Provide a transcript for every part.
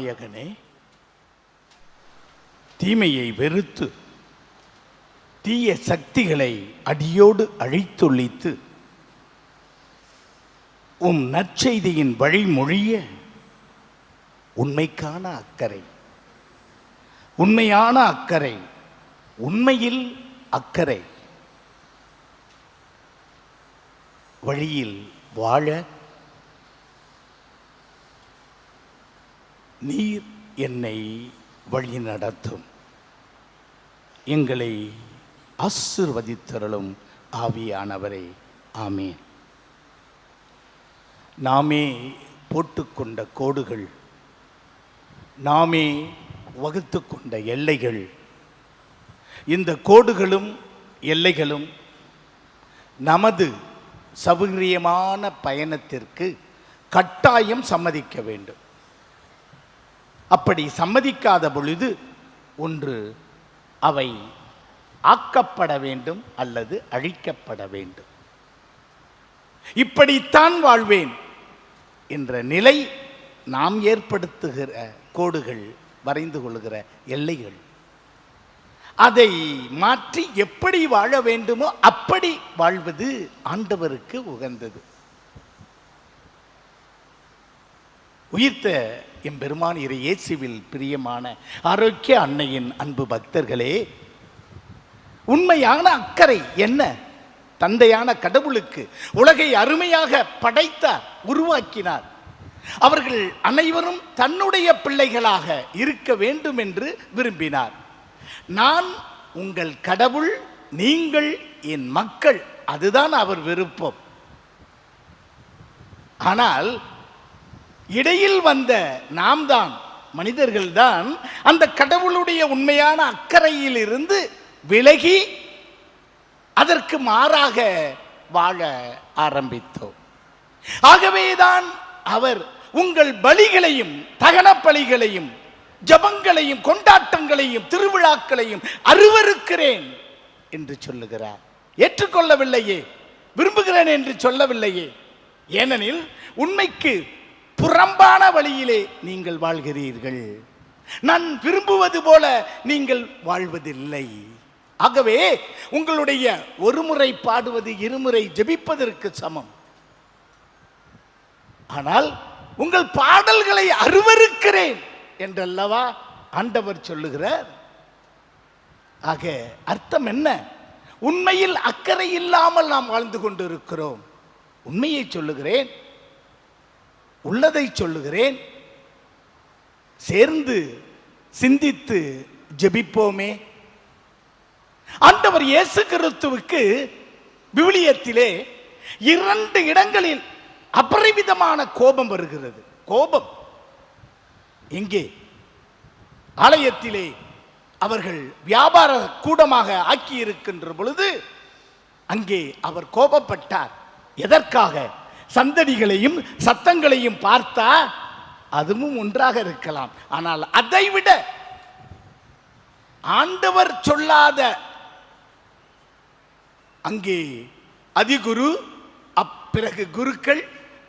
நாயகனே, தீமையை வெறுத்து தீய சக்திகளை அடியோடு அழித்தொழித்து உம் நற்செய்தியின் வழிமொழிய உண்மைக்கான அக்கறை, உண்மையான அக்கறை, உண்மையில் அக்கறை வழியில் வாழ நீர் என்னை வழி நடத்தும். எங்களை ஆசீர்வதித்தருளும் ஆவியானவரே. ஆமீன். நாமே போட்டுக்கொண்ட கோடுகள், நாமே வகுத்து கொண்ட எல்லைகள், இந்த கோடுகளும் எல்லைகளும் நமது சௌகரியமான பயணத்திற்கு கட்டாயம் சம்மதிக்க வேண்டும். அப்படி சம்மதிக்காத பொழுது ஒன்று அவை ஆக்கப்பட வேண்டும் அல்லது அழிக்கப்பட வேண்டும். இப்படித்தான் வாழ்வேன் என்ற நிலை நாம் ஏற்படுத்துகிற கோடுகள், வரைந்து கொள்கிற எல்லைகள். அதை மாற்றி எப்படி வாழ வேண்டுமோ அப்படி வாழ்வது ஆண்டவருக்கு உகந்தது. உயிர்த்த எம்பெருமான் இறை இயேசுவில் பிரியமான ஆரோக்கிய அன்னையின் அன்பு பக்தர்களே, உண்மையான அக்கறை என்ன? தந்தையான கடவுளுக்கு உலகை அருமையாக படைத்தார், உருவாக்கினார். அவர்கள் அனைவரும் தன்னுடைய பிள்ளைகளாக இருக்க வேண்டும் என்று விரும்பினார். நான் உங்கள் கடவுள், நீங்கள் என் மக்கள், அதுதான் அவர் விருப்பம். ஆனால் இடையில் வந்த நாம் தான், மனிதர்கள்தான் அந்த கடவுளுடைய உண்மையான அக்கறையில் இருந்து விலகி அதற்கு மாறாக வாழ ஆரம்பித்தோம். ஆகவேதான் அவர் உங்கள் பலிகளையும் தகன பலிகளையும் ஜபங்களையும் கொண்டாட்டங்களையும் திருவிழாக்களையும் அருவருக்கிறேன் என்று சொல்லுகிறார். ஏற்றுக்கொள்ளவில்லையே, விரும்புகிறேன் என்று சொல்லவில்லையே. ஏனெனில் உண்மைக்கு புறம்பான வழியிலே நீங்கள் வாழ்கிறீர்கள். நான் விரும்புவது போல நீங்கள் வாழ்வதில்லை. ஆகவே உங்களுடைய ஒரு முறை பாடுவது இருமுறை ஜெபிப்பதற்கு சமம். ஆனால் உங்கள் பாடல்களை அருவருக்கிறேன் என்றல்லவா ஆண்டவர் சொல்லுகிறார். ஆக அர்த்தம் என்ன? உண்மையில் அக்கறை இல்லாமல் நாம் வாழ்ந்து கொண்டிருக்கிறோம். உண்மையை சொல்லுகிறேன், உள்ளதை சொல்லுகிறேன். சேர்ந்து சிந்தித்து ஜெபிப்போமே. ஆண்டவர் இயேசு கிறிஸ்துவுக்கு விவிலியத்திலே 2 இடங்களில் அபரிமிதமான கோபம் வருகிறது. கோபம் எங்கே? ஆலயத்திலே அவர்கள் வியாபார கூடமாக ஆக்கி இருக்கின்ற பொழுது அங்கே அவர் கோபப்பட்டார். எதற்காக? சந்தடிகளையும் சத்தங்களையும் பார்த்தா அதுவும் ஒன்றாக இருக்கலாம். ஆனால் அதைவிட ஆண்டவர் சொல்லாத அங்கே அதிகுரு, பிறகு குருக்கள்,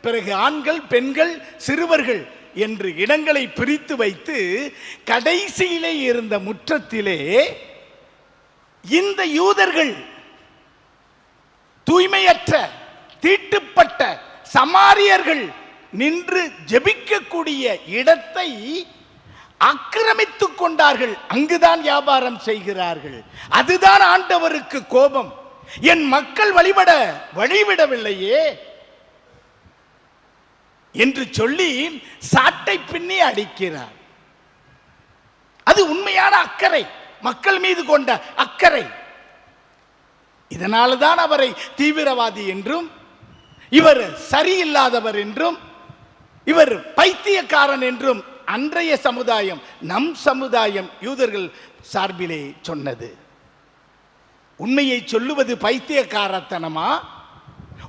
பிறகு ஆண்கள், பெண்கள், சிறுவர்கள் என்று இடங்களை பிரித்து வைத்து கடைசியிலே இருந்த முற்றத்திலே இந்த யூதர்கள், தூய்மையற்ற தீட்டுப்பட்ட சமாரியர்கள் நின்று ஜெபிக்கக்கூடிய இடத்தை ஆக்கிரமித்துக் கொண்டார்கள். அங்குதான் வியாபாரம் செய்கிறார்கள். அதுதான் ஆண்டவருக்கு கோபம். என் மக்கள் வழிவிடவில்லையே என்று சொல்லி சாட்டை பின்னி அடிக்கிறார். அது உண்மையான அக்கறை, மக்கள் மீது கொண்ட அக்கறை. இதனால்தான் அவரை தீவிரவாதி என்றும், இவர் சரியில்லாதவர் என்றும், இவர் பைத்தியக்காரன் என்றும் அன்றைய சமுதாயம், நம் சமுதாயம் யூதர்கள் சார்பிலே சொன்னது. உண்மையை சொல்லுவது பைத்தியக்காரத்தனமா?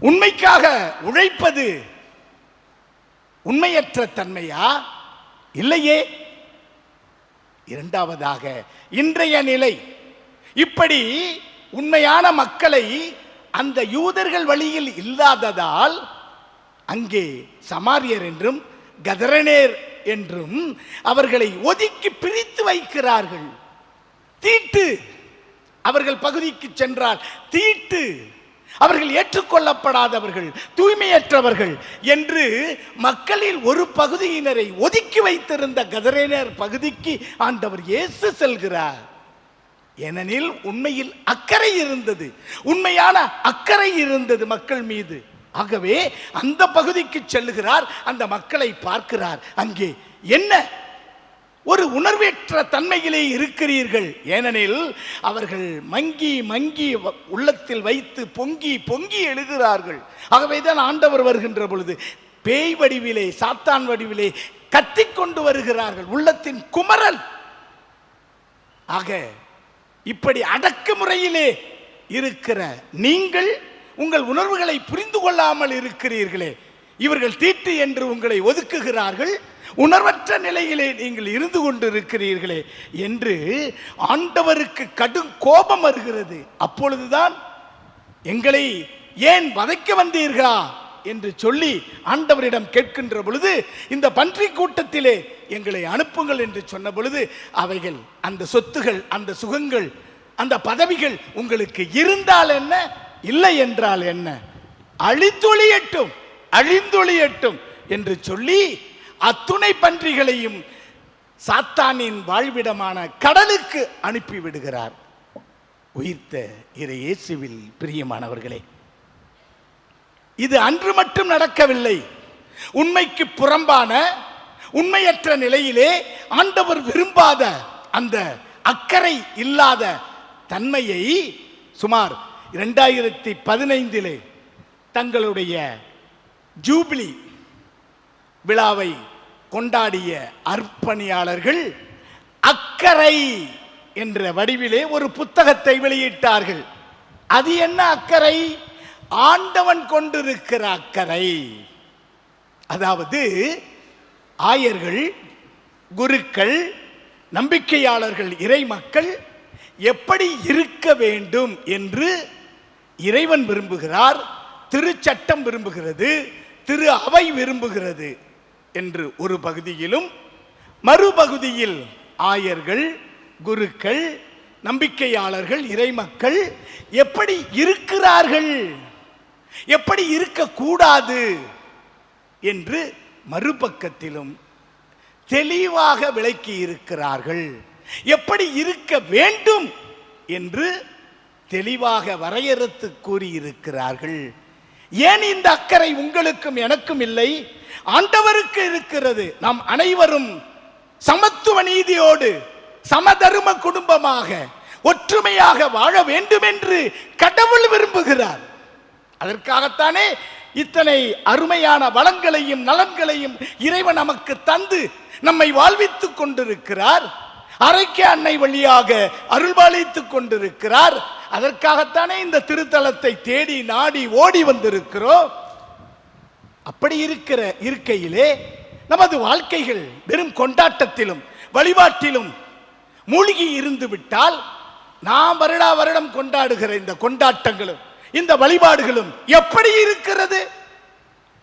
உண்மைக்காக உழைப்பது உண்மையற்ற தன்மையா? இல்லையே. இரண்டாவதாக இன்றைய நிலை இப்படி உண்மையான மக்களை அந்த யூதர்கள் வழியில் இல்லாததால் அங்கே சமாரியர் என்றும் கதரனேர் என்றும் அவர்களை ஒதுக்கி பிரித்து வைக்கிறார்கள். தீட்டு, அவர்கள் பகுதிக்கு சென்றால் தீட்டு, அவர்கள் ஏற்றுக்கொள்ளப்படாதவர்கள், தூய்மையற்றவர்கள் என்று மக்களில் ஒரு பகுதியினரை ஒதுக்கி வைத்திருந்த கதரேனர் பகுதிக்கு ஆண்டவர் இயேசு செல்கிறார். ஏனெனில் உண்மையில் அக்கறை இருந்தது, உண்மையான அக்கறை இருந்தது மக்கள் மீது. ஆகவே அந்த பகுதிக்கு செல்லுகிறார், அந்த மக்களை பார்க்கிறார். அங்கே என்ன ஒரு உணர்வற்ற தன்மையிலே இருக்கிறீர்கள், ஏனெனில் அவர்கள் மங்கி மங்கி உள்ளத்தில் வைத்து பொங்கி பொங்கி எழுகிறார்கள். ஆகவேதான் ஆண்டவர் வருகின்ற பொழுது பேய் வடிவிலே, சாத்தான் வடிவிலே கத்திக்கொண்டு வருகிறார்கள், உள்ளத்தின் குமரல். ஆக இப்படி அடக்குமுறையிலே இருக்கிற நீங்கள் உங்கள் உணர்வுகளை புரிந்து கொள்ளாமல் இருக்கிறீர்களே. இவர்கள் தீட்டு என்று உங்களை ஒதுக்குகிறார்கள், உணர்வற்ற நிலையிலே நீங்கள் இருந்து கொண்டிருக்கிறீர்களே என்று ஆண்டவருக்கு கடும் கோபம் வருகிறது. அப்பொழுதுதான் எங்களை ஏன் வதைக்க வந்தீர்களா என்று சொல்லி ஆண்டவரிடம் கேட்கின்ற பொழுது, இந்த பன்றி கூட்டத்திலே எங்களை அனுப்புங்கள் என்று சொன்ன பொழுது, அவைகள் அந்த சொத்துகள், அந்த சுகங்கள், அந்த பதவிகள் உங்களுக்கு இருந்தால் என்ன, இல்லை என்றால் என்ன, அழிந்தொழியட்டும் அழிந்தொழியட்டும் என்று சொல்லி அத்துணை பன்றிகளையும் சாத்தானின் வாழ்விடமான கடலுக்கு அனுப்பிவிடுகிறார். உயிர்த்த இறை இயேசுவில் பிரியமானவர்களே, இது அன்று மட்டும் நடக்கவில்லை. உண்மைக்கு புறம்பான, உண்மையற்ற நிலையிலே ஆண்டவர் விரும்பாத அந்த அக்கறை இல்லாத தன்மையை சுமார் 2015 தங்களுடைய ஜூபிலி விழாவை கொண்டாடிய அர்ப்பணியாளர்கள் அக்கறை என்ற வடிவிலே ஒரு புத்தகத்தை வெளியிட்டார்கள். அது என்ன அக்கறை? ஆண்டவன் கொண்டிருக்கிற அக்கறை. அதாவது ஆயர்கள், குருக்கள், நம்பிக்கையாளர்கள், இறை மக்கள் எப்படி இருக்க வேண்டும் என்று இறைவன் விரும்புகிறார், திருச்சட்டம் விரும்புகிறது, திரு அவை விரும்புகிறது என்று ஒரு பகுதியிலும், மறுபகுதியில் ஆயர்கள், குருக்கள், நம்பிக்கையாளர்கள், இறைமக்கள் எப்படி இருக்கிறார்கள், எப்படி இருக்கக்கூடாது என்று மறுபக்கத்திலும் தெளிவாக விளக்கி இருக்கிறார்கள். எப்படி இருக்க வேண்டும் என்று தெளிவாக வரையறுத்து கூறியிருக்கிறார்கள். ஏன் இந்த அக்கறை உங்களுக்கும் எனக்கும் இல்லை? ஆண்டவருக்கு இருக்கிறது. நாம் அனைவரும் சமத்துவ நீதியோடு சமதர்ம குடும்பமாக ஒற்றுமையாக வாழ வேண்டும் என்று கடவுள் விரும்புகிறார். அதற்காகத்தானே இத்தனை அருமையான வளங்களையும் நலன்களையும் இறைவன் நமக்கு தந்து நம்மை வாழ்வித்துக் கொண்டிருக்கிறார். அரைக்க அன்னை வழியாக அருள்பாலித்துக் கொண்டிருக்கிறார். அதற்காகத்தானே இந்த திருத்தலத்தை தேடி நாடி ஓடி வந்திருக்கிறோம். அப்படி இருக்கிற இருக்கையிலே நமது வாழ்க்கைகள் வெறும் கொண்டாட்டத்திலும் வழிபாட்டிலும் மூழ்கி இருந்து விட்டால், நாம் வருடா வருடம் கொண்டாடுகிற இந்த கொண்டாட்டங்களும் இந்த வழிபாடுகளும் எப்படி இருக்கிறது?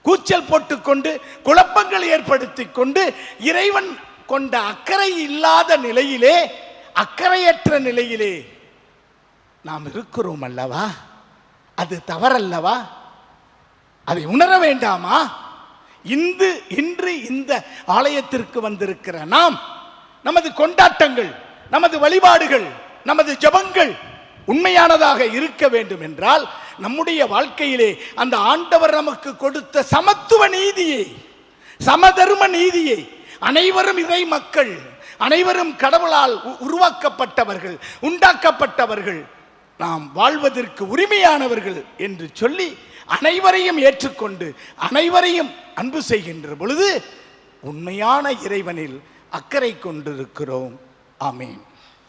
கூச்சல் போட்டுக்கொண்டு குழப்பங்கள் ஏற்படுத்தி கொண்டு இறைவன் கொண்ட அக்கறை இல்லாத நிலையிலே, அக்கறையற்ற நிலையிலே நாம் இருக்கிறோம் அல்லவா? அது தவறல்லவா? அதை உணர வேண்டாமா? இன்று இந்த ஆலயத்திற்கு வந்திருக்கிற நாம், நமது கொண்டாட்டங்கள், நமது வழிபாடுகள், நமது ஜெபங்கள் உண்மையானதாக இருக்க வேண்டும் என்றால், நம்முடைய வாழ்க்கையிலே அந்த ஆண்டவர் நமக்கு கொடுத்த சமத்துவ நீதியை, சமதர்ம நீதியை, அனைவரும் இறை மக்கள், அனைவரும் கடவுளால் உருவாக்கப்பட்டவர்கள், உண்டாக்கப்பட்டவர்கள், நாம் வாழ்வதற்கு உரிமையானவர்கள் என்று சொல்லி அனைவரையும் ஏற்றுக்கொண்டு அனைவரையும் அன்பு செய்கின்ற பொழுது உண்மையான இறைவனில் அக்கறை கொண்டிருக்கிறோம். ஆமேன்.